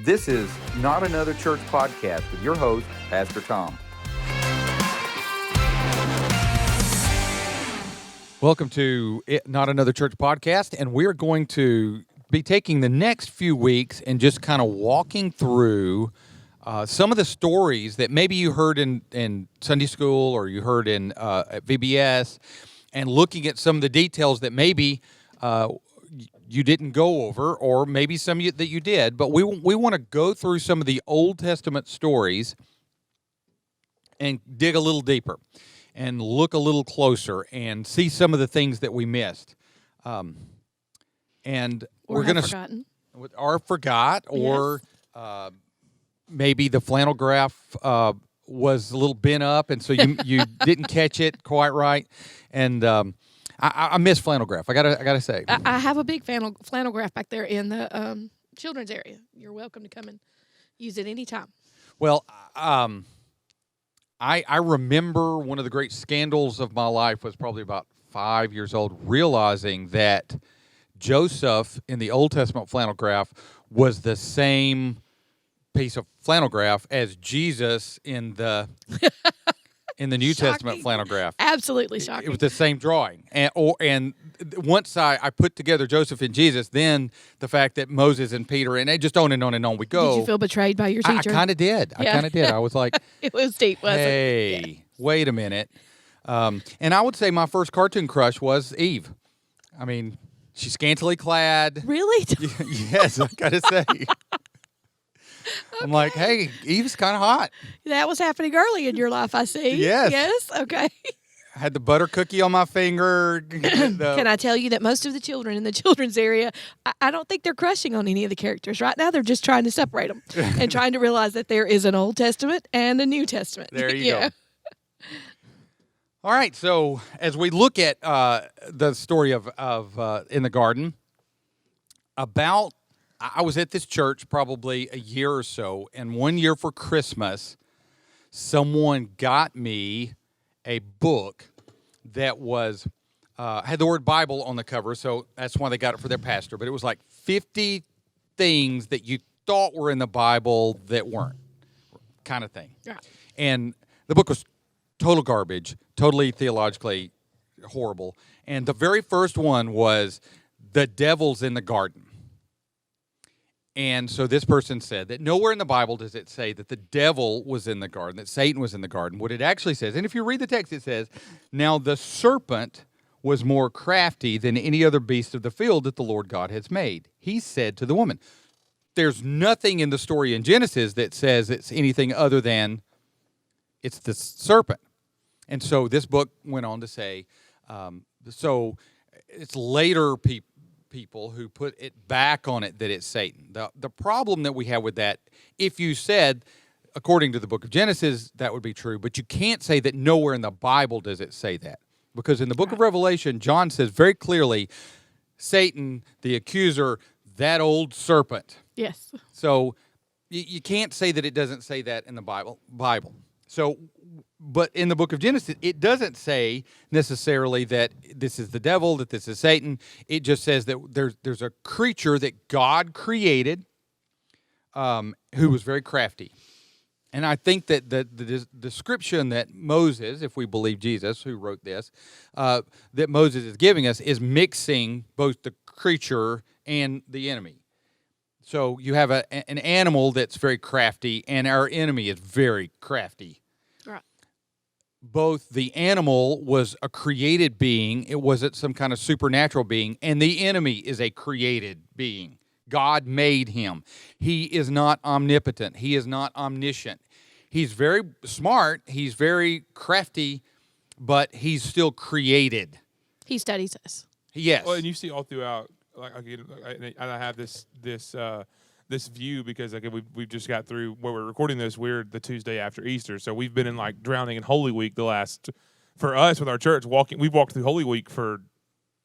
This is Not Another Church Podcast with your host, Pastor Tom. Welcome to Not Another Church Podcast, and we're going to be taking the next few weeks and just kind of walking through some of the stories that maybe you heard in Sunday school or you heard at VBS, and looking at some of the details that maybe you didn't go over, or maybe some that you did. But we want to go through some of the Old Testament stories and dig a little deeper and look a little closer and see some of the things that we missed. And we're going to forgot, or Yes. Maybe the flannel graph was a little bent up, and so you didn't catch it quite right. And I miss flannel graph. I gotta say, I have a big flannel graph back there in the children's area. You're welcome to come and use it anytime. well, I remember one of the great scandals of my life was probably about 5 years old, realizing that Joseph in the Old Testament flannel graph was the same piece of flannel graph as Jesus in the New Testament Shocking. flannel graph. Absolutely shocking. It was the same drawing, and once I put together Joseph and Jesus, then the fact that Moses and Peter, and it just on and on we go. Did you feel betrayed by your I teacher? kind of did. Yeah. I kind of did. I was like, It was deep, wasn't it? hey, wait a minute. And I would say my first cartoon crush was Eve. I mean, she's scantily clad. Really? Yes, I gotta say. I'm like, hey, Eve's kind of hot. That was happening early in your life, I see. Yes. Yes? Okay. I had the butter cookie on my finger. Can I tell you that most of the children in the children's area, I don't think they're crushing on any of the characters. Right now, they're just trying to separate them and trying to realize that there is an Old Testament and a New Testament. There you Yeah. go. All right, so as we look at the story of in the garden, I was at this church probably a year or so, and one year for Christmas, someone got me a book that was had the word Bible on the cover, so that's why they got it for their pastor. But it was like 50 things that you thought were in the Bible that weren't, kind of thing. Yeah. And the book was total garbage, totally theologically horrible. And the very first one was the devil's in the garden. And so this person said that nowhere in the Bible does it say that the devil was in the garden, that Satan was in the garden. What it actually says, and if you read the text, it says, now the serpent was more crafty than any other beast of the field that the Lord God has made. He said to the woman, there's nothing in the story in Genesis that says it's anything other than it's the serpent. And so this book went on to say, so it's later people who put it back on it that it's Satan. The problem that we have with that, if you said, according to the book of Genesis, that would be true, but you can't say that nowhere in the Bible does it say that. Because in the book of Revelation, John says very clearly, Satan, the accuser, that old serpent. Yes. So you can't say that it doesn't say that in the Bible. So, but in the book of Genesis, it doesn't say necessarily that this is the devil, that this is Satan. It just says that there's a creature that God created who was very crafty. And I think that the description that Moses, if we believe Jesus, who wrote this, that Moses is giving us is mixing both the creature and the enemy. So you have an animal that's very crafty, and our enemy is very crafty. Right. Both the animal was a created being, it wasn't some kind of supernatural being, and the enemy is a created being. God made him. He is not omnipotent. He is not omniscient. He's very smart. He's very crafty, but he's still created. He studies us. Yes. Well, and you see all throughout, like again, and I have this view because like we've just got through where we're recording this. We're the Tuesday after Easter, so we've been in like drowning in Holy Week the last for us with our church walking. We've walked through Holy Week for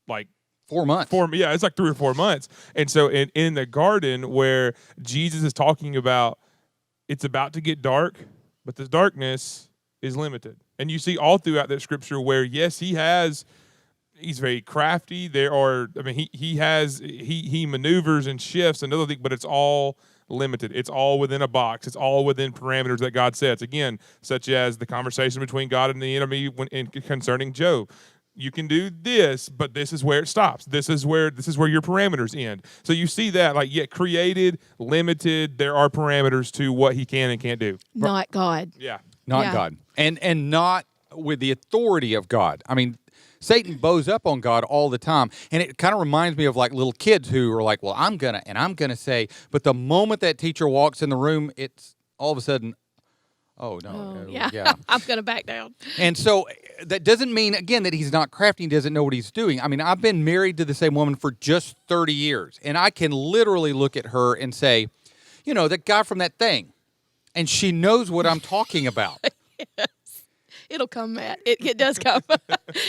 like 4 months. Yeah, it's like 3 or 4 months. And so in the garden where Jesus is talking about it's about to get dark, but the darkness is limited. And you see all throughout that scripture where yes, he's very crafty. He maneuvers and shifts and other things, but it's all limited. It's all within a box. It's all within parameters that God sets. Again, such as the conversation between God and the enemy concerning Job. You can do this, but this is where it stops. This is where your parameters end. So you see that, like, yet created, limited. There are parameters to what He can and can't do. Not God. Yeah. Not Yeah. God. And not with the authority of God. I mean, Satan bows up on God all the time. And it kind of reminds me of like little kids who are like, well, I'm going to say, but the moment that teacher walks in the room, it's all of a sudden, oh, no. Yeah. I'm going to back down. And so that doesn't mean, again, that he's not crafty and doesn't know what he's doing. I mean, I've been married to the same woman for just 30 years, and I can literally look at her and say, you know, that guy from that thing, and she knows what I'm talking about. It'll come, Matt. It does come.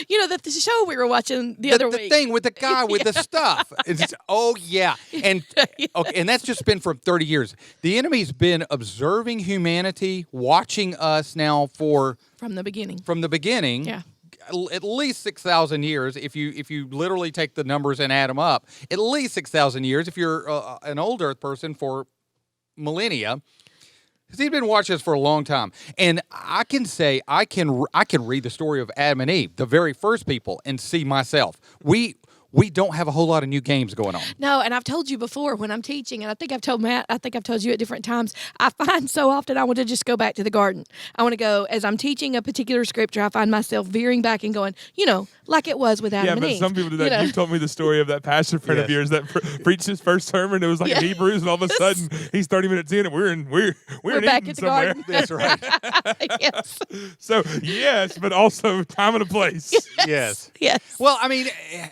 You know, the show we were watching the other The week. thing with the guy with the stuff. It's just, oh, yeah. And okay, and that's just been for 30 years. The enemy's been observing humanity, watching us now From the beginning. from the beginning. Yeah. At least 6,000 years if you literally take the numbers and add them up. At least 6,000 years if you're an old Earth person for millennia. Because he's been watching us for a long time. And I can say, I can read the story of Adam and Eve, the very first people, and see myself. We don't have a whole lot of new games going on. No, and I've told you before when I'm teaching, and I think I've told Matt, I think I've told you at different times, I find so often I want to just go back to the garden. I want to go, as I'm teaching a particular scripture, I find myself veering back and going, you know, like it was with Adam and Eve. Yeah, but some people do that. You know? You've told me the story of that pastor friend of yours that preached his first sermon. It was like in Hebrews, and all of a sudden he's 30 minutes in, and we're in back Eden at the somewhere. garden. That's right. Yes. So yes, but also time and a place. Yes. Yes. Well, I mean,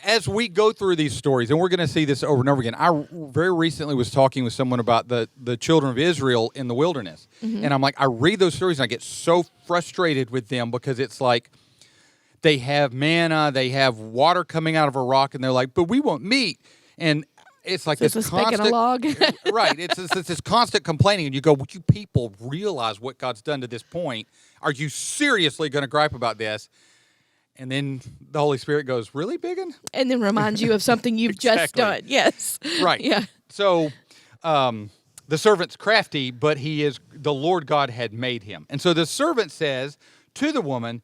as we go through these stories, and we're going to see this over and over again, I very recently was talking with someone about the children of Israel in the wilderness. And I'm like, I read those stories, and I get so frustrated with them because it's like they have manna, they have water coming out of a rock, and they're like, but we want meat. And it's like It's this a speck in a constant, log. right? It's this constant complaining, and you go, "Would you people realize what God's done to this point? Are you seriously going to gripe about this?" And then the Holy Spirit goes, "Really, Biggin?" And then reminds you of something you've just Exactly. done. Yes. Right. Yeah. So, the servant's crafty, but the Lord God had made him, and so the servant says to the woman,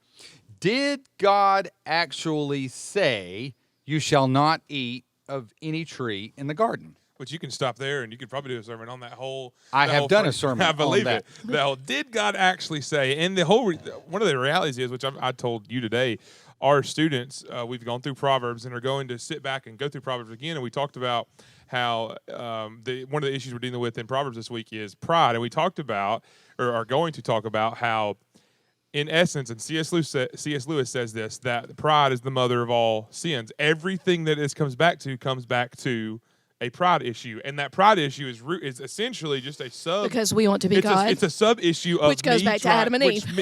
"Did God actually say you shall not eat of any tree in the garden?" But you can stop there, and you could probably do a sermon on that whole. I that have whole done a phrase. sermon I believe on that. it. The whole, did God actually say? And the whole one of the realities is, which I told you today, our students, we've gone through Proverbs and are going to sit back and go through Proverbs again, and we talked about how one of the issues we're dealing with in Proverbs this week is pride, and we talked about, or are going to talk about, how, in essence, and C.S. Lewis says this, that pride is the mother of all sins. Everything that this comes back to a pride issue, and that pride issue is essentially just a sub. Because we want to be God. It's a sub issue of Which goes me back to trying- Adam and which Eve.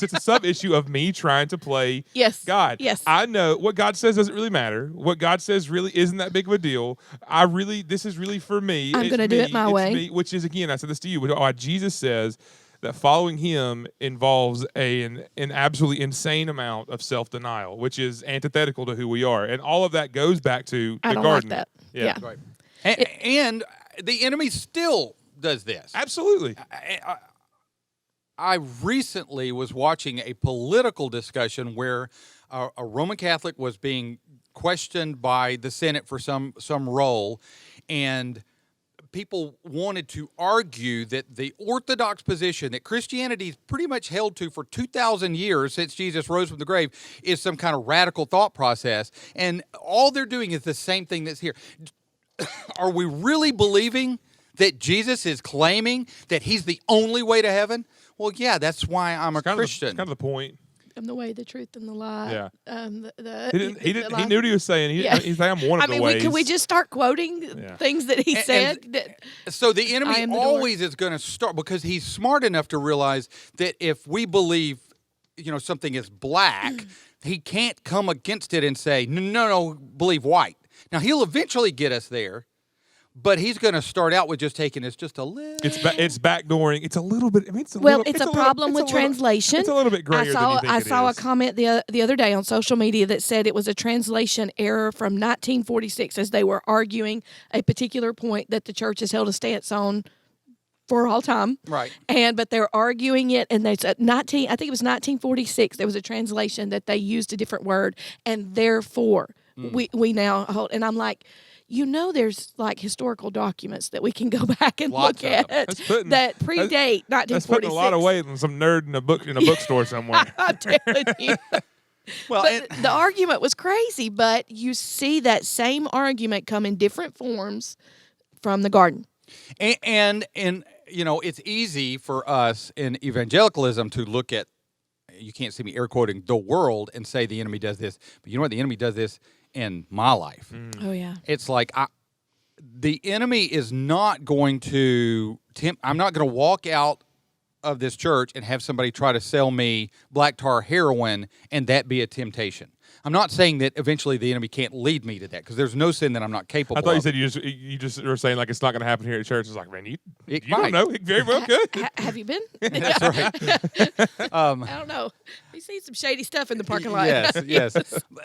it's a sub issue of me trying to play Yes. God. Yes. I know what God says doesn't really matter. What God says really isn't that big of a deal. This is really for me. I'm It's gonna do me. it my It's way. me, which is, again, I said this to you, why Jesus says that following Him involves an absolutely insane amount of self-denial, which is antithetical to who we are, and all of that goes back to I the don't garden. like that. Yeah. Yeah. Right. And the enemy still does this. Absolutely. I recently was watching a political discussion where a Roman Catholic was being questioned by the Senate for some role, and people wanted to argue that the Orthodox position that Christianity's pretty much held to for 2,000 years since Jesus rose from the grave is some kind of radical thought process, and all they're doing is the same thing that's here. Are we really believing that Jesus is claiming that he's the only way to heaven? Well, yeah, that's why I'm a Christian. It's kind of the point. I'm the way, the truth, and the lie. Yeah. He He knew what he was saying. Yeah. He's like, I'm one of I mean, the ways. can we just start quoting things that he said? So the I enemy am the door. always is going to start, because he's smart enough to realize that if we believe, something is black, he can't come against it and say, no, believe white. Now, he'll eventually get us there, but he's going to start out with just taking us just a little. It's backdooring. It's a little bit. I mean, it's a Well, little, it's a little- problem it's with a little- translation. It's a little bit grayer than you think I it saw is. a comment the other day on social media that said it was a translation error from 1946 as they were arguing a particular point that the church has held a stance on for all time. Right. But they're arguing it, and there's a 19. I think it was 1946. There was a translation that they used a different word, and therefore we now hold. And I'm like, there's like historical documents that we can go back and Lots look of them. at that predate 1946. That's putting a lot of weight on some nerd in a bookstore somewhere. I'm telling you. Well, But the argument was crazy, but you see that same argument come in different forms from the garden. and it's easy for us in evangelicalism to look at, you can't see me air quoting, the world and say the enemy does this. But you know what? The enemy does this in my life. Oh, yeah. It's like the enemy is not going to I'm not going to walk out of this church and have somebody try to sell me black tar heroin and that be a temptation. I'm not saying that eventually the enemy can't lead me to that, because there's no sin that I'm not capable of. I thought you said you just were saying like it's not going to happen here at church. It's like, man, you It don't might. know. It very well could. Have you been? That's right. I don't know. You see some shady stuff in the parking lot. Yes.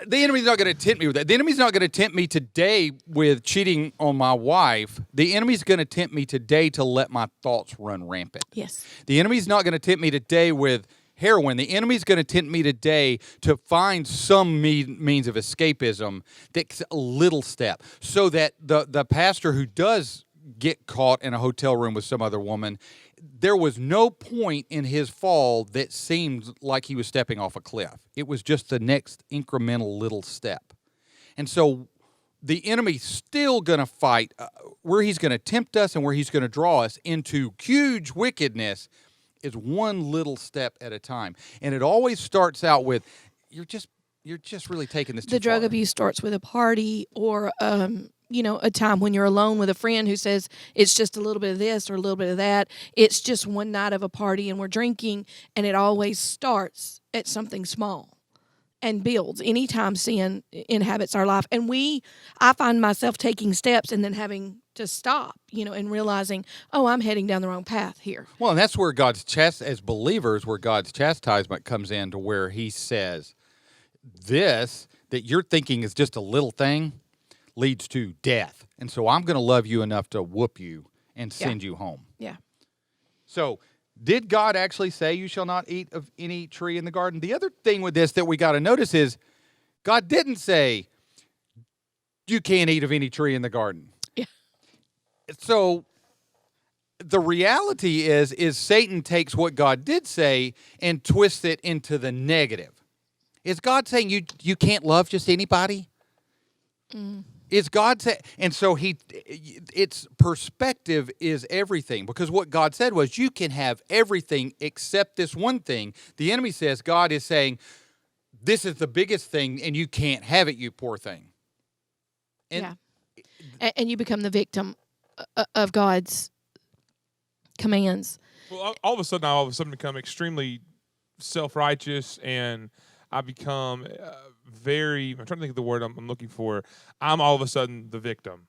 The enemy's not going to tempt me with that. The enemy's not going to tempt me today with cheating on my wife. The enemy's going to tempt me today to let my thoughts run rampant. Yes. The enemy's not going to tempt me today with heroin. The enemy's going to tempt me today to find some means of escapism that's a little step, so that the pastor who does get caught in a hotel room with some other woman, there was no point in his fall that seemed like he was stepping off a cliff. It was just the next incremental little step. And so the enemy's still going to fight where he's going to tempt us and where he's going to draw us into huge wickedness is one little step at a time. And it always starts out with, you're just really taking this too The drug far. abuse starts with a party or, a time when you're alone with a friend who says it's just a little bit of this or a little bit of that. It's just one night of a party and we're drinking, and it always starts at something small and builds anytime sin inhabits our life. And I find myself taking steps and then having to stop, and realizing, oh, I'm heading down the wrong path here. Well, and that's where as believers, where God's chastisement comes in, to where he says, this that you're thinking is just a little thing leads to death. And so I'm going to love you enough to whoop you and send you home. Yeah. So did God actually say you shall not eat of any tree in the garden? The other thing with this that we got to notice is God didn't say you can't eat of any tree in the garden. Yeah. So the reality is Satan takes what God did say and twists it into the negative. Is God saying you can't love just anybody? Is God saying, and so its perspective is everything, because what God said was you can have everything except this one thing. The enemy says God is saying this is the biggest thing and you can't have it, you poor thing. And and you become the victim of God's commands. Well, all of a sudden become extremely self-righteous, and I become I'm trying to think of the word I'm looking for. I'm all of a sudden the victim.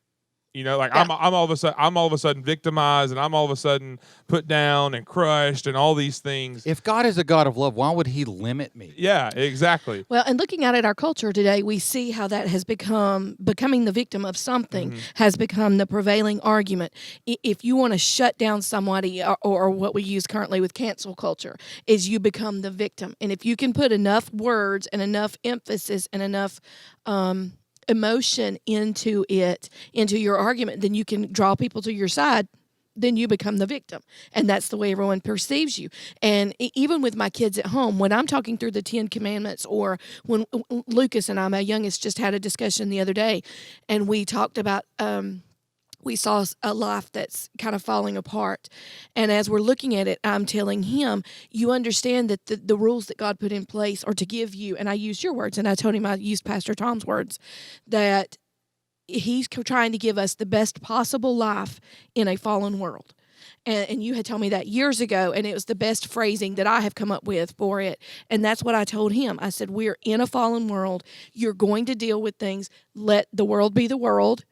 I'm all of a sudden victimized, and I'm all of a sudden put down and crushed and all these things. If God is a God of love, why would he limit me? Yeah, exactly. Well, and looking out at our culture today, we see how that has becoming the victim of something has become the prevailing argument. If you want to shut down somebody, or what we use currently with cancel culture, is you become the victim. And if you can put enough words and enough emphasis and enough emotion into your argument, then you can draw people to your side. Then you become the victim, and that's the way everyone perceives you. And even with my kids at home, when I'm talking through the 10 Commandments, or when Lucas and I, my youngest, just had a discussion the other day, and we talked about we saw a life that's kind of falling apart. And as we're looking at it, I'm telling him, you understand that the rules that God put in place are to give you, and I used your words, and I told him I used Pastor Tom's words, that he's trying to give us the best possible life in a fallen world. And you had told me that years ago, and it was the best phrasing that I have come up with for it. And that's what I told him. I said, we're in a fallen world. You're going to deal with things. Let the world be the world.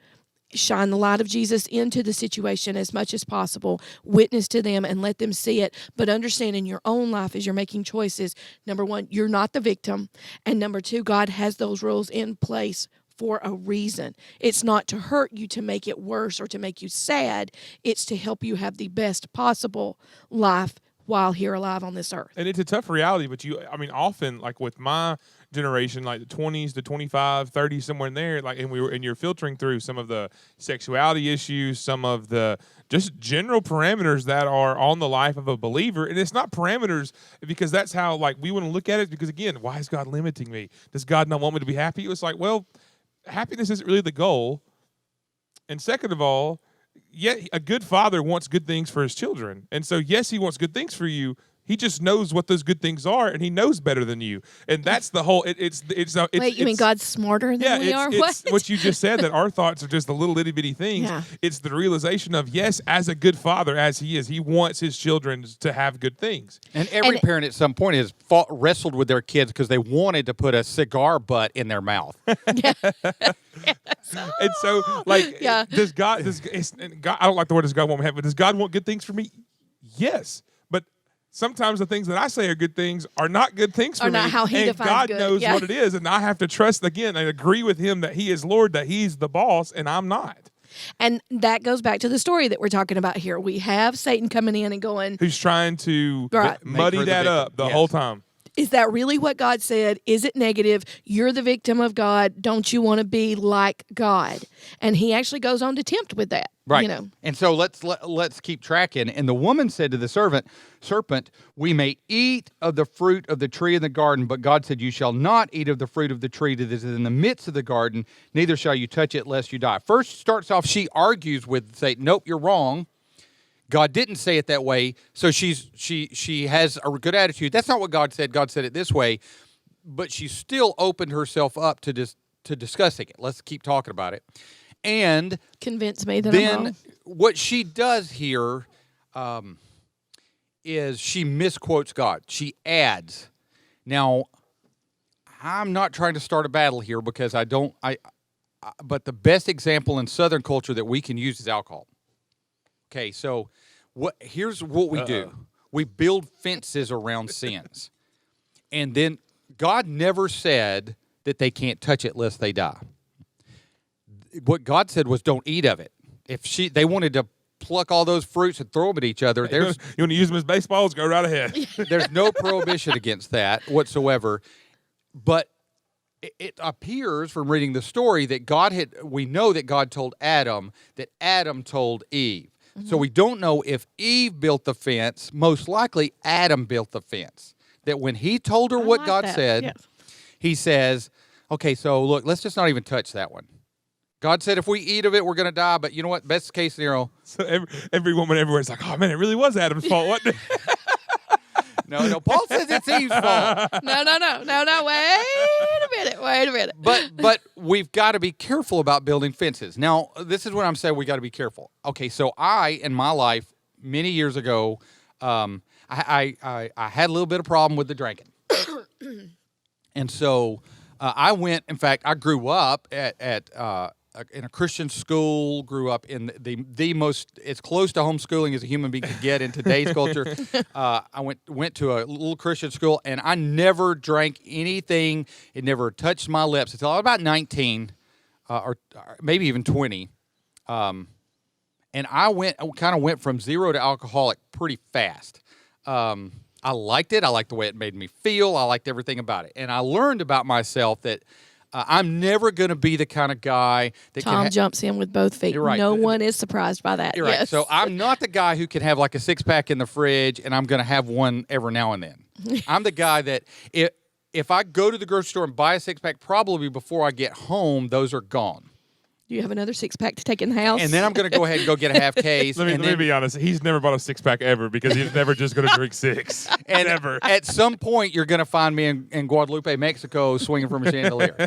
Shine the light of Jesus into the situation as much as possible. Witness to them and let them see it. But understand in your own life, as you're making choices, number one, you're not the victim. And number two, God has those rules in place for a reason. It's not to hurt you, to make it worse, or to make you sad. It's to help you have the best possible life while here alive on this earth. And it's a tough reality, but often, like with my generation, like the 20s to 25, 30, somewhere in there, like, and you're filtering through some of the sexuality issues, some of the just general parameters that are on the life of a believer. And it's not parameters because that's how, like, we want to look at it, because again, why is God limiting me? Does God not want me to be happy? It's like, well, happiness isn't really the goal. And second of all, yeah, a good father wants good things for his children. And so, yes, he wants good things for you. He just knows what those good things are, and he knows better than you. And that's the whole. Wait, you mean God's smarter than we are? It's what you just said, that our thoughts are just the little itty bitty things. Yeah. It's the realization of, yes, as a good father, as he is, he wants his children to have good things. And every parent at some point has wrestled with their kids because they wanted to put a cigar butt in their mouth. And so, like, does God? I don't like the word "does God want me happy," but does God want good things for me? Yes, but sometimes the things that I say are good things are not good things for me. Or not how he and defines God good. knows Yeah. what it is, and I have to trust again and agree with Him that He is Lord, that He's the boss, and I'm not. And that goes back to the story that we're talking about here. We have Satan coming in and going, Who's trying to Right. muddy Make her the that victim. up the Yes. whole time? is that really what God said? Is it negative? You're the victim of God. Don't you want to be like God? And he actually goes on to tempt with that. Right. You know. And so let's keep tracking. And the woman said to the serpent, we may eat of the fruit of the tree in the garden, but God said, you shall not eat of the fruit of the tree that is in the midst of the garden, neither shall you touch it lest you die. First starts off, she argues with Satan. Nope, you're wrong. God didn't say it that way. So she has a good attitude. That's not what God said. God said it this way. But she still opened herself up to discussing it. Let's keep talking about it. And Convince me that I'm then wrong. what she does here is she misquotes God. She adds. Now, I'm not trying to start a battle here because but the best example in Southern culture that we can use is alcohol. Okay, so here's what we do. We build fences around sins. And then God never said that they can't touch it lest they die. What God said was don't eat of it. If they wanted to pluck all those fruits and throw them at each other, You want to use them as baseballs? Go right ahead. there's no prohibition against that whatsoever. But it appears from reading the story that we know that God told Adam, that Adam told Eve. So we don't know if Eve built the fence. Most likely Adam built the fence. That when he told her what like God that. said, Yes. he says, okay, so look, let's just not even touch that one. God said if we eat of it, we're going to die. But you know what? Best case scenario. So every woman everywhere is like, oh, man, it really was Adam's fault, wasn't it? No. Paul says it's Eve's fault. No. Wait a minute. But we've got to be careful about building fences. Now, this is what I'm saying. We got to be careful. Okay, so in my life, many years ago, I had a little bit of problem with the drinking, and so I went. In fact, I grew up in a Christian school. Grew up in the most as close to homeschooling as a human being could get in today's culture. I went to a little Christian school, and I never drank anything. It never touched my lips until I was about 19, or maybe even 20. And I kind of went from zero to alcoholic pretty fast. I liked it. I liked the way it made me feel. I liked everything about it. And I learned about myself that I'm never going to be the kind of guy that Tom jumps in with both feet. You're right. No one is surprised by that. You're right. Yes. So I'm not the guy who can have like a 6-pack in the fridge and I'm going to have one every now and then. I'm the guy that if I go to the grocery store and buy a 6-pack, probably before I get home, those are gone. Do you have another 6-pack to take in the house? And then I'm going to go ahead and go get a half case. Let me be honest. He's never bought a 6-pack ever because he's never just going to drink 6. And Never. at some point, you're going to find me in Guadalupe, Mexico, swinging from a chandelier.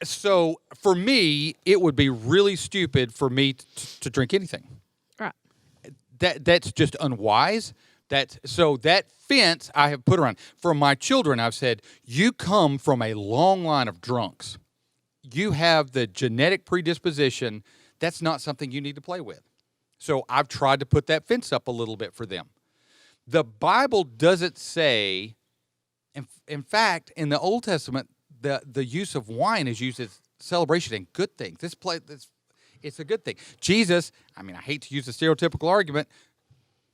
So for me, it would be really stupid for me to drink anything. Right. That's just unwise. So that fence I have put around. For my children, I've said, you come from a long line of drunks. You have the genetic predisposition. That's not something you need to play with. So I've tried to put that fence up a little bit for them. The Bible doesn't say, in fact, in the Old Testament, the use of wine is used as celebration and good things. It's a good thing. Jesus, I mean, I hate to use the stereotypical argument,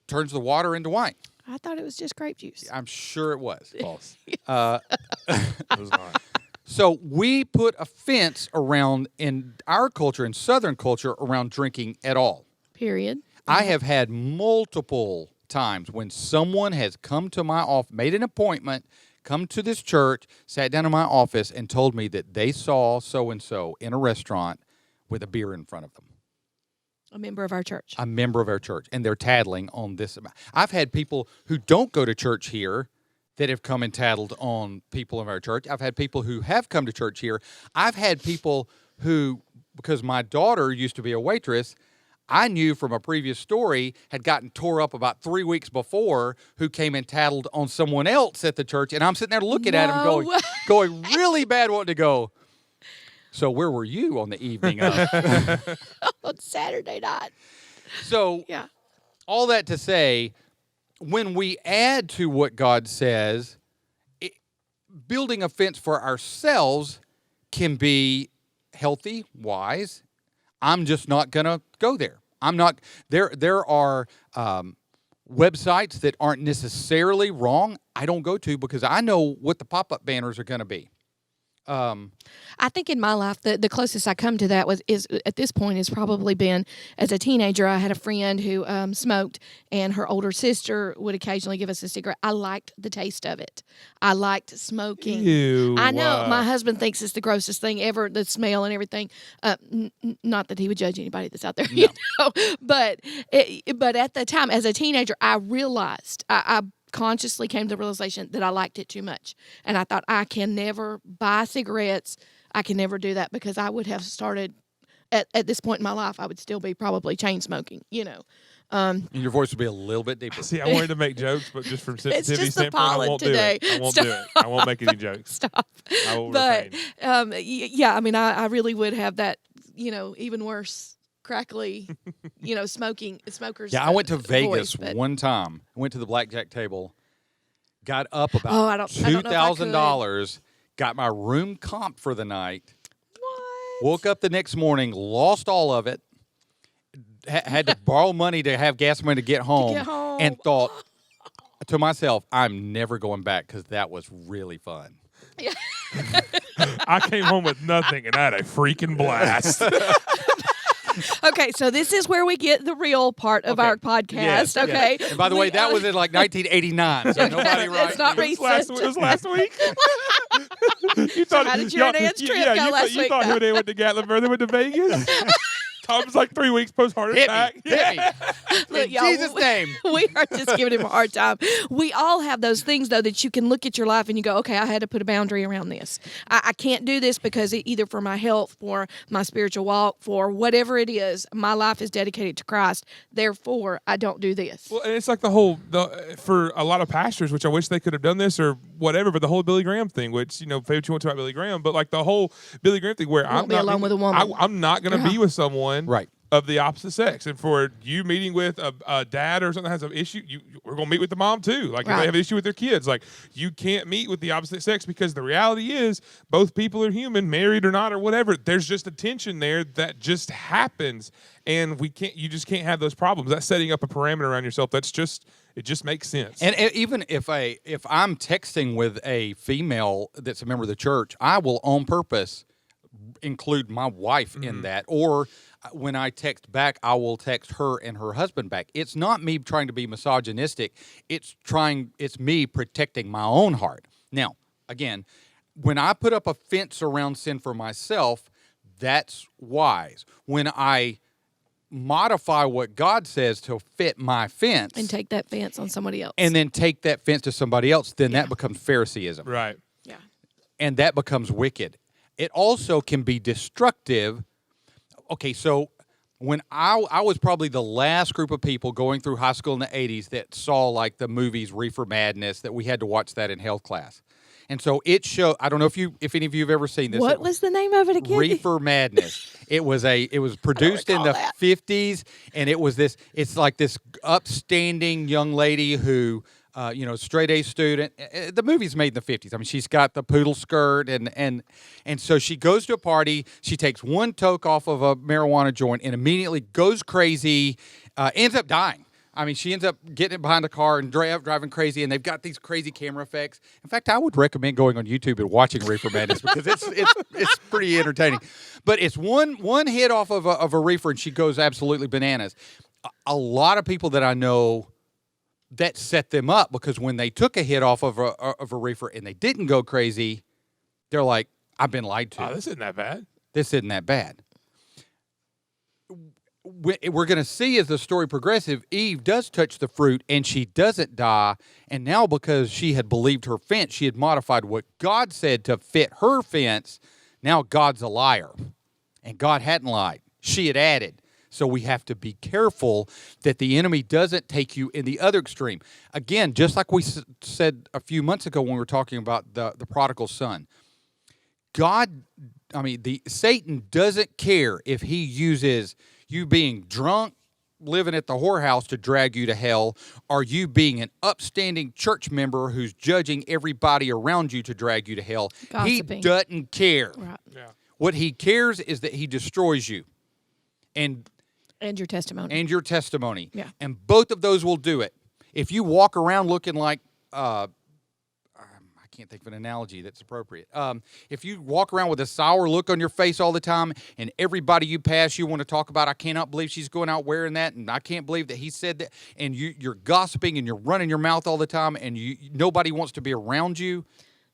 turns the water into wine. I thought it was just grape juice. I'm sure it was. False. It was not. So we put a fence around, in our culture, in Southern culture, around drinking at all. Period. I have had multiple times when someone has come to my office, made an appointment, come to this church, sat down in my office, and told me that they saw so-and-so in a restaurant with a beer in front of them. A member of our church. A member of our church, and they're tattling on this amount. I've had people who don't go to church here that have come and tattled on people of our church. I've had people who have come to church here. I've had people who, because my daughter used to be a waitress, I knew from a previous story had gotten tore up about 3 weeks before, who came and tattled on someone else at the church. And I'm sitting there looking at him going really bad, wanting to go, so where were you on the evening of? On Saturday night. So Yeah. all that to say, when we add to what God says, building a fence for ourselves can be healthy, wise. I'm just not going to go there. I'm not there. There are websites that aren't necessarily wrong. I don't go to because I know what the pop-up banners are going to be. I think in my life, the closest I come to that is at this point has probably been as a teenager. I had a friend who smoked, and her older sister would occasionally give us a cigarette. I liked the taste of it. I liked smoking. Ew, I know my husband thinks it's the grossest thing ever, the smell and everything. Not that he would judge anybody that's out there, No. you know. But at the time, as a teenager, I realized I consciously came to the realization that I liked it too much. And I thought, I can never buy cigarettes. I can never do that, because I would have started, at this point in my life, I would still be probably chain smoking, you know. And your voice would be a little bit deeper. See, I wanted to make jokes, but just from sensitivity just the standpoint, I pollen won't today. do it. I won't do it. I won't make any jokes. Stop. I will But, refrain. yeah, I mean, I really would have that, you know, even worse, crackly, you know, smokers. Yeah, I went to Vegas voice, but- one time. I went to the blackjack table, got up about Oh, I don't know if I could. $2,000, got my room comp for the night, What? woke up the next morning, lost all of it, had to borrow money to have gas money to get home, home. and thought to myself, I'm never going back because that was really fun. I came home with nothing, and I had a freaking blast. Okay, so this is where we get the real part of Okay. our podcast. Yes, Okay. yes. And by the way, that was in like 1989, so nobody It's not It was last week. You thought, how did your and Ann's trip go you last you week, thought though? they went to Gatlinburg, they went to Vegas? Tom's like 3 weeks post heart Hit attack. me, hit me. Look, In y'all, Jesus' name. We are just giving him a hard time. We all have those things, though, that you can look at your life and you go, okay, I had to put a boundary around this. I can't do this because either for my health, for my spiritual walk, for whatever it is, my life is dedicated to Christ. Therefore, I don't do this. Well, and it's like for a lot of pastors, which I wish they could have done this or whatever, but the whole Billy Graham thing, which, you know, say what you want to about Billy Graham, but like the whole Billy Graham thing where won't I'm be not alone with a woman. I'm not going to be with someone Right. of the opposite sex. And for you meeting with a dad or something that has an issue, we're going to meet with the mom too. Like if Right. they have an issue with their kids, like you can't meet with the opposite sex because the reality is both people are human, married or not or whatever. There's just a tension there that just happens. And you just can't have those problems. That's setting up a parameter around yourself. It just makes sense. And even if I'm texting with a female that's a member of the church, I will on purpose include my wife in that. Or when I text back, I will text her and her husband back. It's not me trying to be misogynistic. It's me protecting my own heart. Now, again, when I put up a fence around sin for myself, that's wise. When I modify what God says to fit my fence And take that fence on somebody else. and then take that fence to somebody else, then that becomes Phariseeism. right. yeah. And that becomes wicked. It also can be destructive. Okay, so when I was probably the last group of people going through high school in the 80s that saw like the movies Reefer Madness, that we had to watch that in health class. And so it showed, I don't know if any of you have ever seen this. What was the name of it again? Reefer Madness. It was produced in the recall that. 50s, and it's like this upstanding young lady who straight A student. The movie's made in the 50s. I mean, she's got the poodle skirt, and so she goes to a party. She takes one toke off of a marijuana joint and immediately goes crazy, ends up dying. I mean, she ends up getting behind a car and driving crazy, and they've got these crazy camera effects. In fact, I would recommend going on YouTube and watching Reefer Madness because it's pretty entertaining. But it's one hit off of a reefer, and she goes absolutely bananas. A lot of people that I know, that set them up because when they took a hit off of a reefer and they didn't go crazy, they're like, I've been lied to. Oh, this isn't that bad. This isn't that bad. We're going to see as the story progresses, Eve does touch the fruit and she doesn't die. And now because she had believed her fence, she had modified what God said to fit her fence. Now God's a liar. And God hadn't lied. She had added. So we have to be careful that the enemy doesn't take you in the other extreme. Again, just like we said a few months ago when we were talking about the prodigal son. Satan doesn't care if he uses you being drunk, living at the whorehouse to drag you to hell, or you being an upstanding church member who's judging everybody around you to drag you to hell. Gossiping. He doesn't care. Right. Yeah. What he cares is that he destroys you. And your testimony. Yeah. Yeah. And both of those will do it. If you walk around looking like, I can't think of an analogy that's appropriate. If you walk around with a sour look on your face all the time and everybody you pass, you want to talk about, I cannot believe she's going out wearing that, and I can't believe that he said that, and you're gossiping and you're running your mouth all the time, and nobody wants to be around you.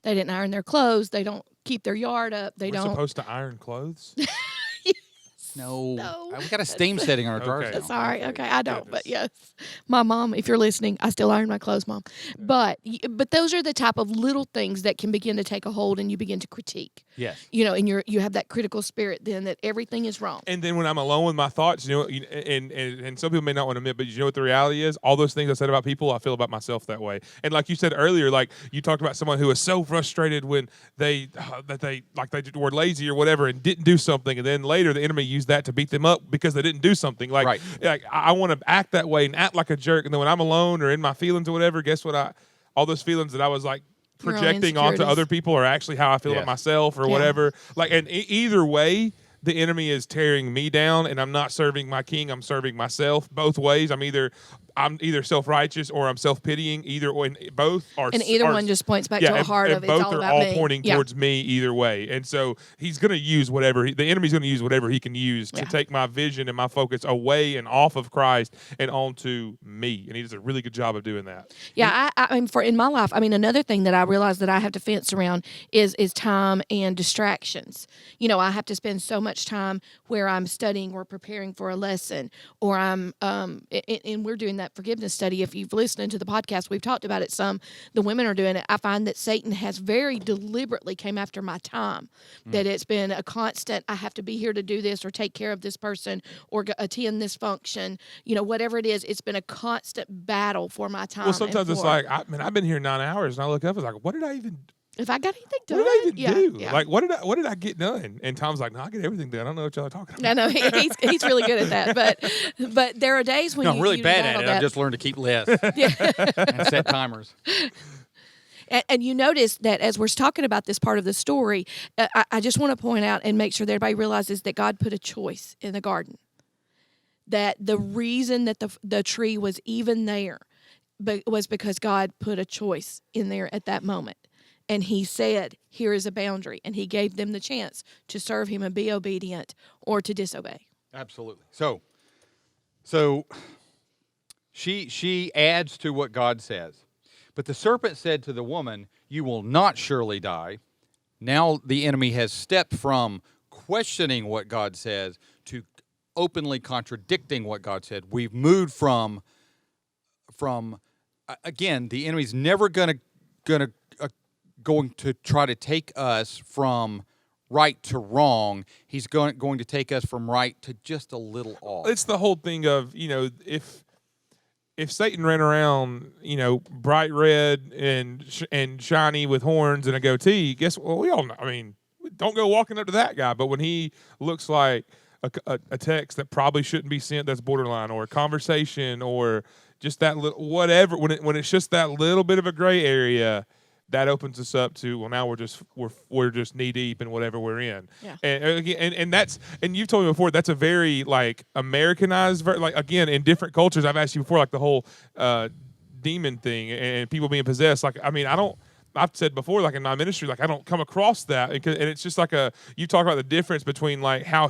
They didn't iron their clothes. They don't keep their yard up. We're supposed to iron clothes? No. We got a steam setting on our drawers. Okay. now. Sorry. Okay, I don't. Goodness. But yes, my mom, if you're listening, I still iron my clothes, Mom. But those are the type of little things that can begin to take a hold, and you begin to critique. Yes. And you have that critical spirit then that everything is wrong. And then when I'm alone with my thoughts, and some people may not want to admit, but you know what the reality is? All those things I said about people, I feel about myself that way. And like you said earlier, like you talked about someone who was so frustrated when they were lazy or whatever and didn't do something, and then later the enemy used that to beat them up because they didn't do something. Like I want to act that way and act like a jerk, and then when I'm alone or in my feelings or whatever, guess what? All those feelings that I was like projecting onto other people are actually how I feel about myself or whatever. Like, and either way, the enemy is tearing me down, and I'm not serving my king. I'm serving myself. Both ways. I'm either self-righteous or I'm self-pitying. Either one, both are. And either one just points back to a heart of it's all about me. Both are all pointing towards me either way. And so he's going to use the enemy's going to use whatever he can use to take my vision and my focus away and off of Christ and onto me. And he does a really good job of doing that. Yeah, I mean, in my life, I mean, another thing that I realize that I have to fence around is time and distractions. I have to spend so much time where I'm studying or preparing for a lesson, or I'm and we're doing that forgiveness study. If you've listened to the podcast, we've talked about it some. The women are doing it. I find that Satan has very deliberately came after my time. That it's been a constant, I have to be here to do this or take care of this person or attend this function. Whatever it is, it's been a constant battle for my time. Well, sometimes it's like, I've been here 9 hours, and I look up, it's like, what did I even if I got anything done? What did I even do? Yeah. Like, what did I get done? And Tom's like, no, I get everything done. I don't know what y'all are talking about. No, he's really good at that. But there are days when I'm really bad at it. That. I've just learned to keep less and set timers. And you notice that as we're talking about this part of the story, I just want to point out and make sure that everybody realizes that God put a choice in the garden. That the reason that the tree was even there was because God put a choice in there at that moment. And he said, here is a boundary. And he gave them the chance to serve him and be obedient or to disobey. Absolutely. So she adds to what God says. But the serpent said to the woman, you will not surely die. Now the enemy has stepped from questioning what God says to openly contradicting what God said. We've moved from again, the enemy's never going to try to take us from right to wrong. He's going to take us from right to just a little off. It's the whole thing of, if Satan ran around, bright red and shiny with horns and a goatee, guess what? We all know. I mean, don't go walking up to that guy. But when he looks like a text that probably shouldn't be sent, that's borderline, or a conversation, or just that little whatever, when it's just that little bit of a gray area, that opens us up to, well, now we're just knee deep in whatever we're in. Yeah. And that's, and you've told me before, that's a very like Americanized, like again, in different cultures. I've asked you before, like the whole demon thing and people being possessed. Like, I mean, I've said before, like in my ministry, like I don't come across that, and it's just like you talk about the difference between like how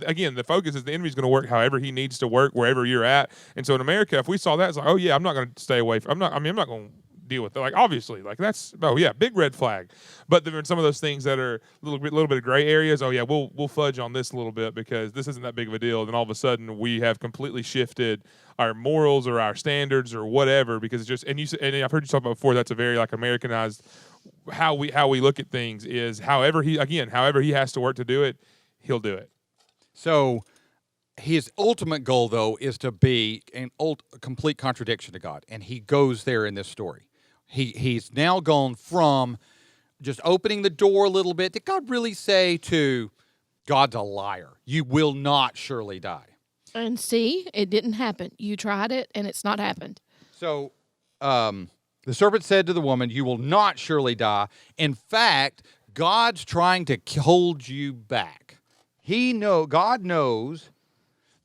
again, the focus is the enemy's going to work however he needs to work wherever you're at. And so in America, if we saw that, it's like, oh yeah, I'm not going to stay away from, I'm not going to deal with it. Like obviously, like that's, oh yeah, big red flag. But there are some of those things that are a little bit of gray areas. Oh yeah, we'll fudge on this a little bit because this isn't that big of a deal. Then all of a sudden we have completely shifted our morals or our standards or whatever, because it's just, and I've heard you talk about before, that's a very like Americanized how we look at things is however he has to work to do it, he'll do it. So his ultimate goal, though, is to be a complete contradiction to God, and he goes there in this story. He's now gone from just opening the door a little bit. Did God really say to God's a liar? You will not surely die. And see, it didn't happen. You tried it, and it's not happened. So the serpent said to the woman, you will not surely die. In fact, God's trying to hold you back. God knows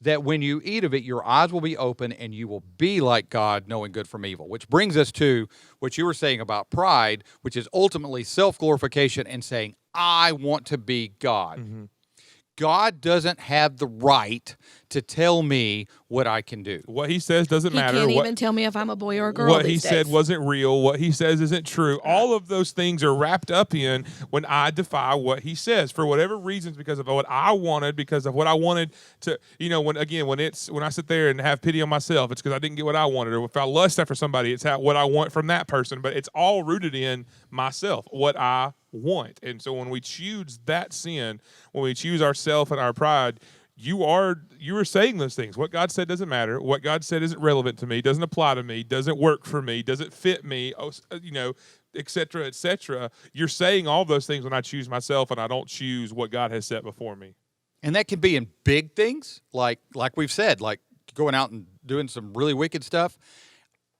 that when you eat of it, your eyes will be open and you will be like God, knowing good from evil. Which brings us to what you were saying about pride, which is ultimately self-glorification and saying, I want to be God. Mm-hmm. God doesn't have the right to tell me what I can do. What he says doesn't matter. He can't even tell me if I'm a boy or a girl. What he said wasn't real. What he says isn't true. All of those things are wrapped up in when I defy what he says for whatever reasons, because of what I wanted, because of what I wanted to, when I sit there and have pity on myself, it's because I didn't get what I wanted. Or if I lust after somebody, it's what I want from that person. But it's all rooted in myself, what I want. And so when we choose that sin, when we choose ourself and our pride, you are saying those things. What God said doesn't matter. What God said isn't relevant to me, doesn't apply to me, doesn't work for me, doesn't fit me, et cetera, et cetera. You're saying all those things when I choose myself and I don't choose what God has set before me. And that can be in big things, like we've said, like going out and doing some really wicked stuff,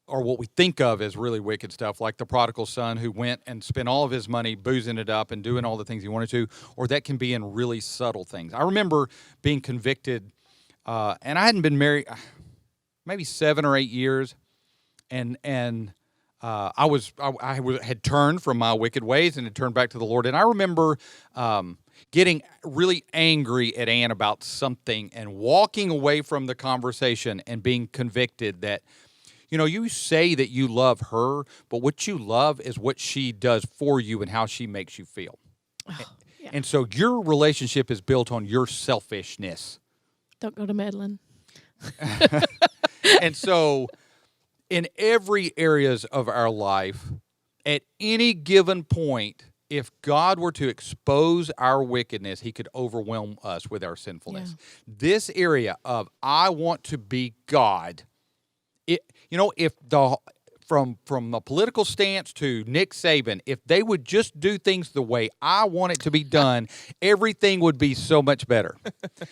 or what we think of as really wicked stuff, like the prodigal son who went and spent all of his money boozing it up and doing all the things he wanted to, or that can be in really subtle things. I remember being convicted, and I hadn't been married maybe 7 or 8 years, and I had turned from my wicked ways and had turned back to the Lord. And I remember getting really angry at Ann about something and walking away from the conversation and being convicted that, you say that you love her, but what you love is what she does for you and how she makes you feel. Oh, yeah. And so your relationship is built on your selfishness. Don't go to meddling. And so in every areas of our life, at any given point, if God were to expose our wickedness, he could overwhelm us with our sinfulness. Yeah. This area of I want to be God, if from the political stance to Nick Saban, if they would just do things the way I want it to be done, everything would be so much better.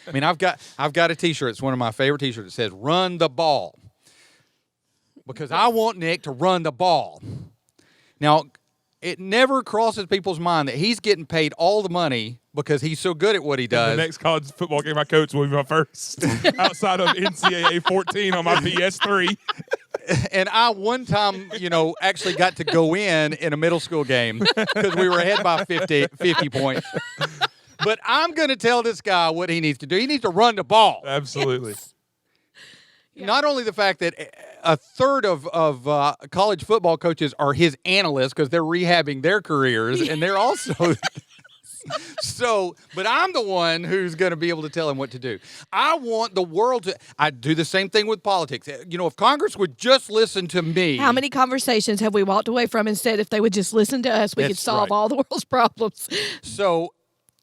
I mean, I've got a T-shirt. It's one of my favorite T-shirts. It says "Run the ball," because I want Nick to run the ball. Now, it never crosses people's mind that he's getting paid all the money because he's so good at what he does. The next college football game I coach will be my first outside of NCAA 14 on my PS3. And I one time, actually got to go in a middle school game because we were ahead by 50 points. But I'm going to tell this guy what he needs to do. He needs to run the ball. Absolutely. Yes. Yeah. Not only the fact that a third of college football coaches are his analysts because they're rehabbing their careers, and they're also... but I'm the one who's going to be able to tell him what to do. I want the world to... I do the same thing with politics. If Congress would just listen to me... How many conversations have we walked away from and said if they would just listen to us, we could solve all the world's problems? So...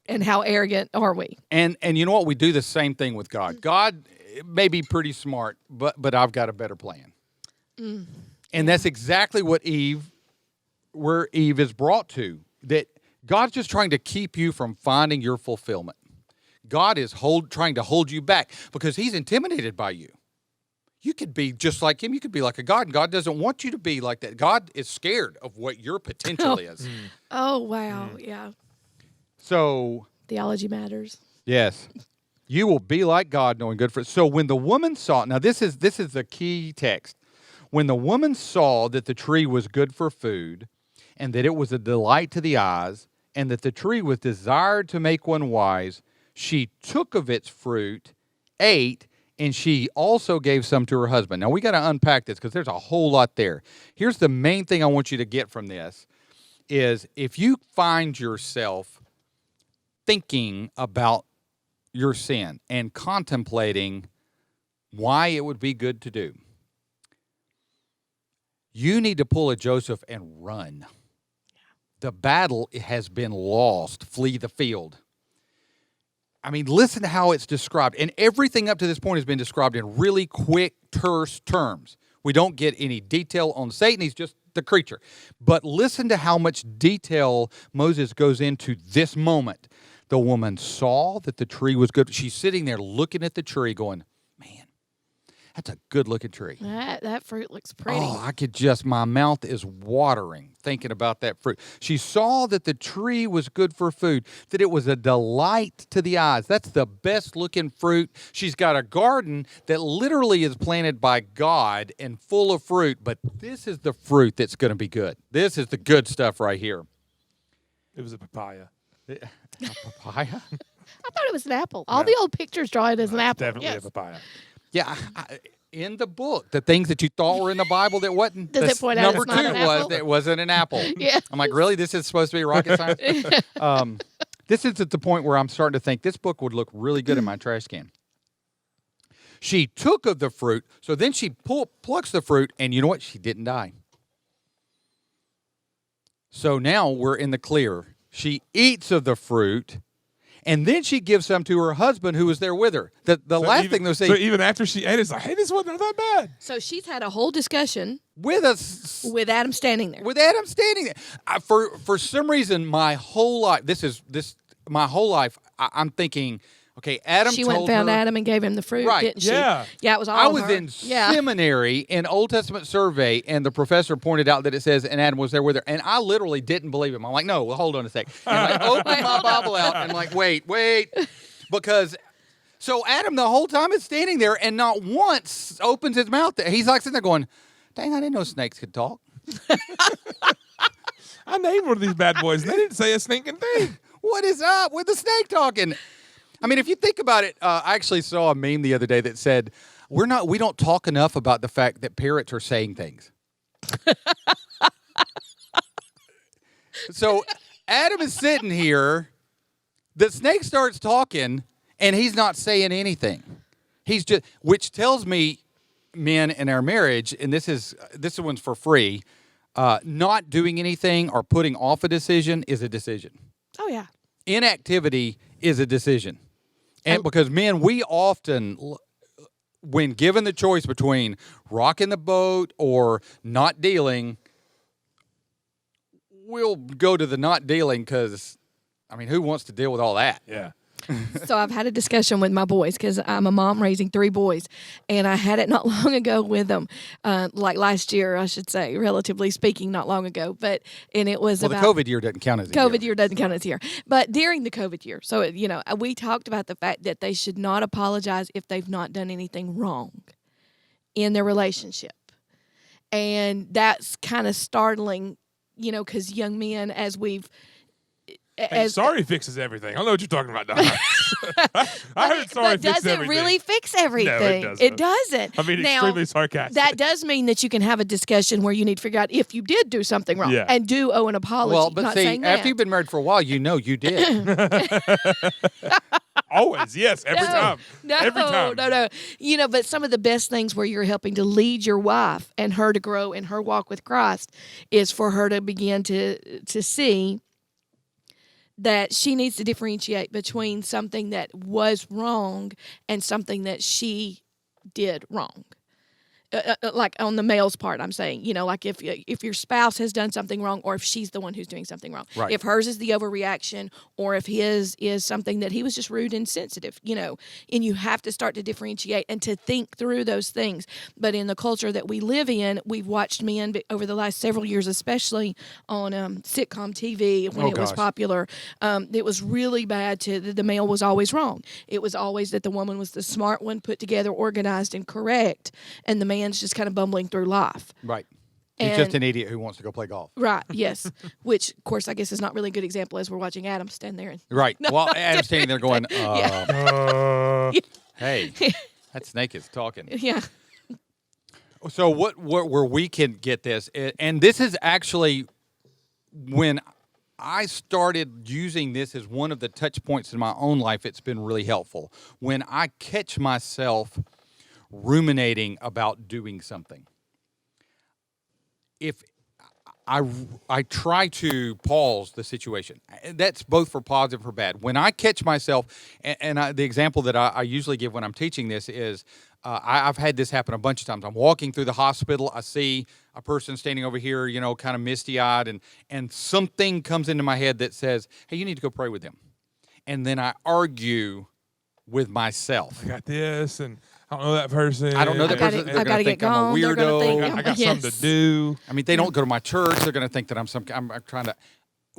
And how arrogant are we? And you know what? We do the same thing with God. God may be pretty smart, but I've got a better plan. And that's exactly where Eve is brought to, that God's just trying to keep you from finding your fulfillment. God is trying to hold you back because he's intimidated by you. you could be just like him. You could be like a God, and God doesn't want you to be like that. God is scared of what your potential is. Oh, wow. Yeah. So, Theology matters. yes, you will be like God, knowing good for it. So when the woman saw, now this is the key text. When the woman saw that the tree was good for food, and that it was a delight to the eyes, and that the tree was desired to make one wise, she took of its fruit, ate, and she also gave some to her husband. Now, we got to unpack this because there's a whole lot there. Here's the main thing I want you to get from this is if you find yourself thinking about your sin and contemplating why it would be good to do, you need to pull a Joseph and run. The battle has been lost. Flee the field. I mean, listen to how it's described. And everything up to this point has been described in really quick, terse terms. We don't get any detail on Satan. He's just the creature. But listen to how much detail Moses goes into this moment. The woman saw that the tree was good. She's sitting there looking at the tree going, man, that's a good-looking tree. That fruit looks pretty. Oh, I could just, my mouth is watering thinking about that fruit. She saw that the tree was good for food, that it was a delight to the eyes. That's the best-looking fruit. She's got a garden that literally is planted by God and full of fruit, but this is the fruit that's going to be good. This is the good stuff right here. It was a papaya. A papaya? I thought it was an apple. All the old pictures draw it as an apple. Definitely Yes. a papaya. Yeah, in the book, the things that you thought were in the Bible that wasn't. Does it point out number it's not two an was apple? that it wasn't an apple. Yeah. I'm like, really? This is supposed to be rocket science? This is at the point where I'm starting to think this book would look really good in my trash can. She took of the fruit, so then she plucks the fruit, and you know what? She didn't die. So now we're in the clear. She eats of the fruit, and then she gives some to her husband who was there with her. The last even, thing they're So saying, even after she ate, it's like, hey, this wasn't that bad. So she's had a whole discussion with us. with Adam standing there. With Adam standing there, for some reason, my whole life. My whole life. I'm thinking, okay, Adam. She told went and found her, Adam and gave him the fruit, Right. didn't she? Yeah. Yeah, it was all I was her. in Yeah. seminary in Old Testament survey, and the professor pointed out that it says, and Adam was there with her, and I literally didn't believe him. I'm like, no, well, hold on a sec. And I opened my Bible out, and I'm like, wait, because. So Adam the whole time is standing there, and not once opens his mouth. He's like sitting there going, dang, I didn't know snakes could talk. I named one of these bad boys. They didn't say a stinking thing. What is up with the snake talking? I mean, if you think about it, I actually saw a meme the other day that said, we don't talk enough about the fact that parrots are saying things. So Adam is sitting here, the snake starts talking, and he's not saying anything. He's just, which tells me, men in our marriage, and this one's for free, not doing anything or putting off a decision is a decision. Oh, yeah. Inactivity is a decision. And because men, we often, when given the choice between rocking the boat or not dealing, we'll go to the not dealing because, I mean, who wants to deal with all that? Yeah. So I've had a discussion with my boys because I'm a mom raising 3 boys, and I had it not long ago with them, like last year, I should say, relatively speaking, not long ago. And it was Well, about the COVID year doesn't count as a COVID year doesn't count as a year, but during the COVID year. So we talked about the fact that they should not apologize if they've not done anything wrong in their relationship, and that's kind of startling, because young men, as we've Hey, sorry fixes everything. I don't know what you're talking about, Don. I heard sorry but fixes does it everything. really fix everything? No, it doesn't. It doesn't. I mean, now, extremely sarcastic. that does mean that you can have a discussion where you need to figure out if you did do something wrong Yeah. and do owe an apology. Well, but not see, saying after that. you've been married for a while, you know you did. Always, yes, every time. No, Every time. no. But some of the best things where you're helping to lead your wife and her to grow in her walk with Christ is for her to begin to see that she needs to differentiate between something that was wrong and something that she did wrong. like on the male's part, I'm saying, like if your spouse has done something wrong, or if she's the one who's doing something wrong, Right. if hers is the overreaction, or if his is something that he was just rude and sensitive, and you have to start to differentiate and to think through those things. But in the culture that we live in, we've watched men over the last several years, especially on sitcom TV when it was gosh. popular. It was really bad the male was always wrong. It was always that the woman was the smart one, put together, organized, and correct, and the man's just kind of bumbling through life. Right. He's And- just an idiot who wants to go play golf. Right, yes. Which, of course, I guess is not really a good example as we're watching Adam stand there. Right. Well, Adam's standing there going, Uh, hey, that snake is talking. Yeah. So where we can get this, and this is actually when I started using this as one of the touch points in my own life, it's been really helpful. When I catch myself ruminating about doing something, if I try to pause the situation. That's both for positive and for bad. When I catch myself, the example that I usually give when I'm teaching this is, I've had this happen a bunch of times. I'm walking through the hospital. I see a person standing over here, kind of misty-eyed, and something comes into my head that says, hey, you need to go pray with them. And then I argue with myself. I got this, and I don't know that person. I don't know that I gotta- person. I They're gotta going to get think I'm a gone. They're gonna think weirdo. I'm- I got Yes. something to do. I mean, they don't go to my church. They're going to think that I'm trying to.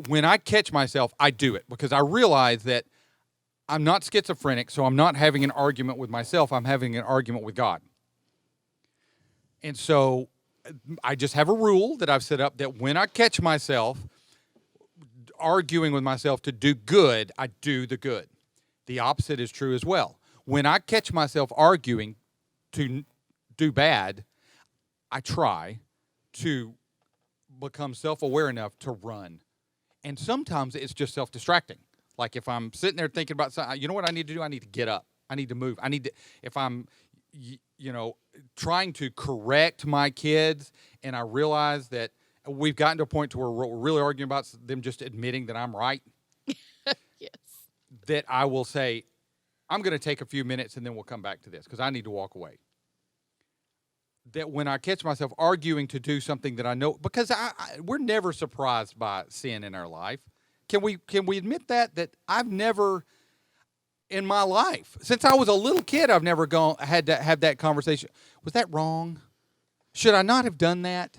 When I catch myself, I do it because I realize that I'm not schizophrenic, so I'm not having an argument with myself. I'm having an argument with God. And so I just have a rule that I've set up that when I catch myself arguing with myself to do good, I do the good. The opposite is true as well. When I catch myself arguing to do bad, I try to become self-aware enough to run. And sometimes it's just self-distracting. Like if I'm sitting there thinking about something, you know what I need to do? I need to get up. I need to move. If I'm, trying to correct my kids and I realize that we've gotten to a point to where we're really arguing about them just admitting that I'm right, Yes. that I will say, I'm going to take a few minutes and then we'll come back to this because I need to walk away. That when I catch myself arguing to do something that I know, because we're never surprised by sin in our life. Can we admit that I've never in my life, since I was a little kid, I've never had to have that conversation. Was that wrong? Should I not have done that?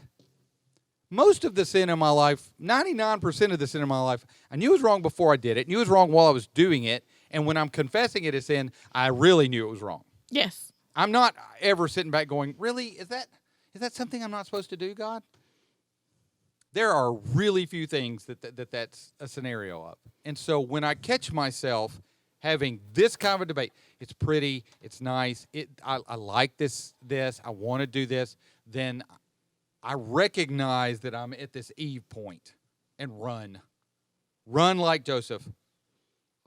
Most of the sin in my life, 99% of the sin in my life, I knew it was wrong before I did it. Knew it was wrong while I was doing it. And when I'm confessing it as sin, I really knew it was wrong. Yes. I'm not ever sitting back going, really? Is that something I'm not supposed to do, God? There are really few things that's a scenario of. And so when I catch myself having this kind of a debate, it's pretty, it's nice, I like this, I want to do this, then I recognize that I'm at this Eve point and run. Run like Joseph.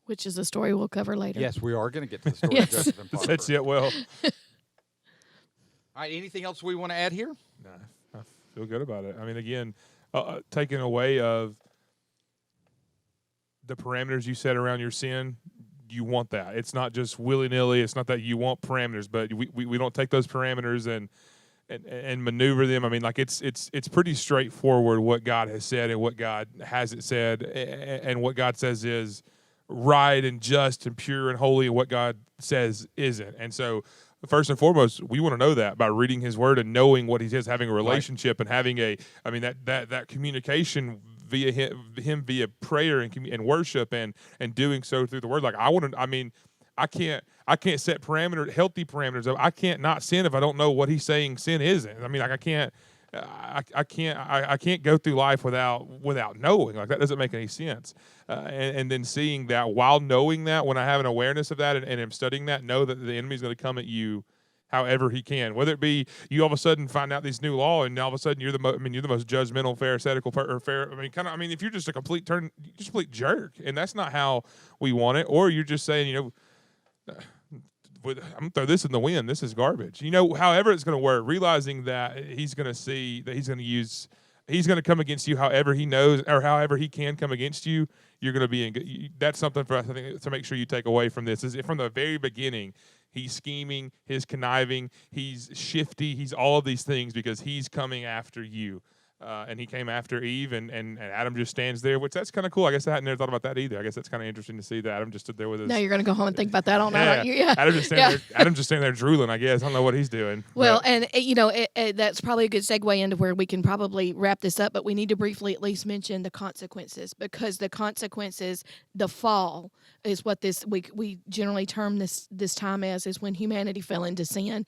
Which is a story we'll cover later. Yes, we are going to get to the story Yes. of Joseph and Potiphar. That's it. Well, All right, anything else we want to add here? nah, I feel good about it. I mean, again, taking away of the parameters you set around your sin, you want that. It's not just willy-nilly. It's not that you want parameters, but we don't take those parameters and maneuver them. I mean, like it's pretty straightforward what God has said and what God hasn't said, and what God says is right and just and pure and holy, and what God says isn't. And so, first and foremost, we want to know that by reading His Word and knowing what He says, having a relationship and having that communication via him via prayer and worship and doing so through the Word. Like I can't set healthy parameters. I can't not sin if I don't know what He's saying sin isn't. I mean, like I can't go through life without knowing. Like that doesn't make any sense. And then seeing that, while knowing that, when I have an awareness of that and am studying that, know that the enemy's going to come at you however he can. Whether it be you all of a sudden find out this new law, and all of a sudden you're the most judgmental, pharisaical, if you're just a complete jerk, and that's not how we want it. Or you're just saying, I'm gonna throw this in the wind. This is garbage. However it's going to work, realizing that He's going to see that He's going to come against you however He knows or however He can come against you. you're going to be in good. That's something for us, I think, to make sure you take away from this. Is from the very beginning, he's scheming, he's conniving, he's shifty, he's all of these things because he's coming after you. And he came after Eve, and Adam just stands there, which that's kind of cool. I guess I hadn't never thought about that either. I guess that's kind of interesting to see that Adam just stood there with his. Now you're going to go home and think about that all night, aren't you? Yeah. Adam just standing there drooling, I guess. I don't know what he's doing. Well, but. and that's probably a good segue into where we can probably wrap this up, but we need to briefly at least mention the consequences, because the consequences, the fall, is what this we generally term this time as, is when humanity fell into sin.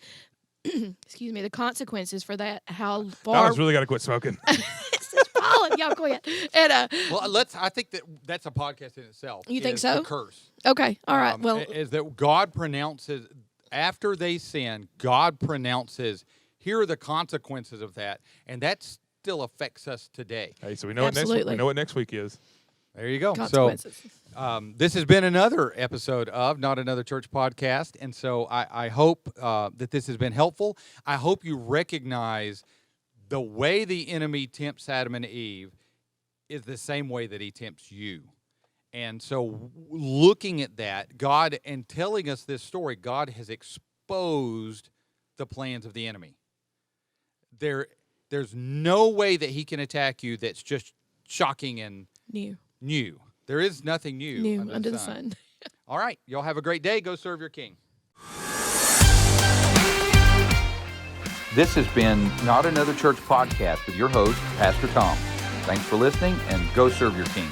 Excuse me, the consequences for that, how far. Donna's really got to quit smoking. It's just pollen. Y'all go ahead. And, I think that's a podcast in itself. You think is so? The curse. okay, all right. Well, is that God pronounces, after they sin, God pronounces, here are the consequences of that, and that still affects us today. Hey, so we know Absolutely. what next week is. There you go. consequences. So this has been another episode of Not Another Church Podcast, and so I hope that this has been helpful. I hope you recognize the way the enemy tempts Adam and Eve is the same way that he tempts you. And so looking at that, God, and telling us this story, God has exposed the plans of the enemy. There's no way that he can attack you that's just shocking and new. There is nothing new Under the sun. All right. Y'all have a great day. Go serve your king. This has been Not Another Church Podcast with your host, Pastor Tom. Thanks for listening, and go serve your king.